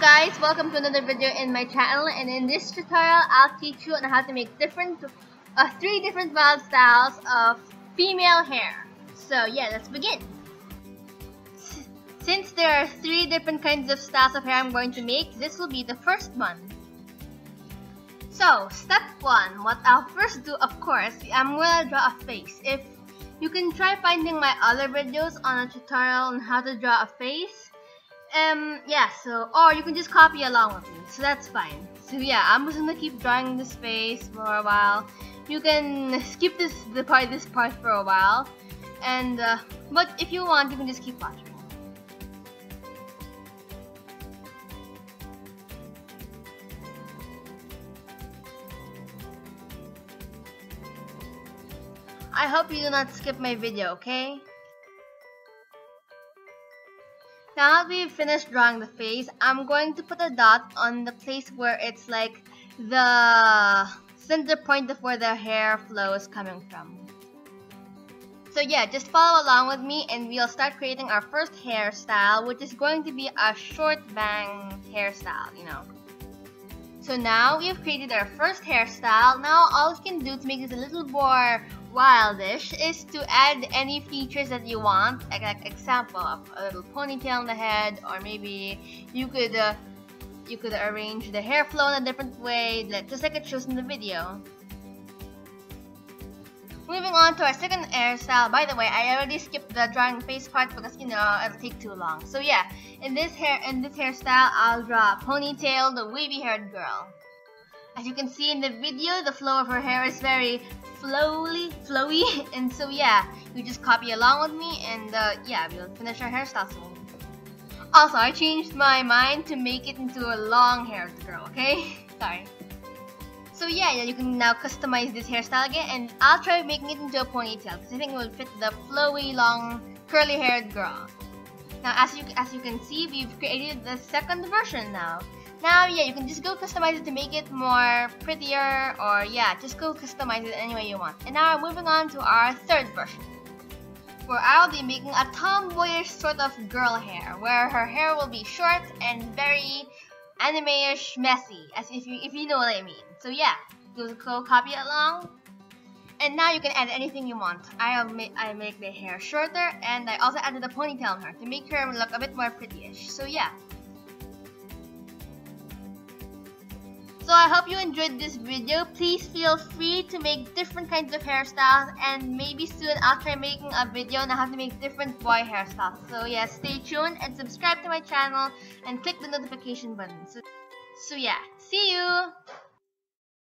guys, welcome to another video in my channel, and in this tutorial I'll teach you on how to make three different wild styles of female hair. So yeah, let's begin. Since there are three different kinds of styles of hair I'm going to make, this will be the first one. So step one, what I'll first do, of course, I'm gonna draw a face. If you can try finding my other videos on a tutorial on how to draw a face. Or you can just copy along with me, so that's fine. So yeah, I'm just gonna keep drawing this face for a while. You can skip this part for a while, and but if you want, you can just keep watching. I hope you do not skip my video, okay? Now that we've finished drawing the face, I'm going to put a dot on the place where it's like the center point of where the hair flow is coming from. So yeah, just follow along with me and we'll start creating our first hairstyle, which is going to be a short bang hairstyle, you know. So now we've created our first hairstyle. Now all you can do to make this a little more wildish is to add any features that you want, like example of a little ponytail on the head, or maybe you could arrange the hair flow in a different way, just like it shows in the video. Moving on to our second hairstyle. By the way, I already skipped the drawing face part because it'll take too long. So yeah, in this hairstyle, I'll draw a ponytail, the wavy-haired girl. As you can see in the video, the flow of her hair is very flowy, and so yeah, you just copy along with me, and yeah, we'll finish our hairstyle soon. Also, I changed my mind to make it into a long-haired girl, okay? Sorry. So yeah, you can now customize this hairstyle again, and I'll try making it into a ponytail because I think it will fit the flowy, long, curly-haired girl. Now, as you can see, we've created the second version now. Now, yeah, you can just go customize it to make it more prettier, or yeah, just go customize it any way you want. And now we're moving on to our third version, where I'll be making a tomboyish sort of girl hair, where her hair will be short and very anime-ish messy, as if you know what I mean. So yeah, go copy it along. And now you can add anything you want. I make the hair shorter, and I also added a ponytail on her to make her look a bit more pretty-ish. So yeah. So I hope you enjoyed this video. Please feel free to make different kinds of hairstyles, and maybe soon I'll try making a video on how to make different boy hairstyles. So yeah, stay tuned and subscribe to my channel and click the notification button. So yeah, see you!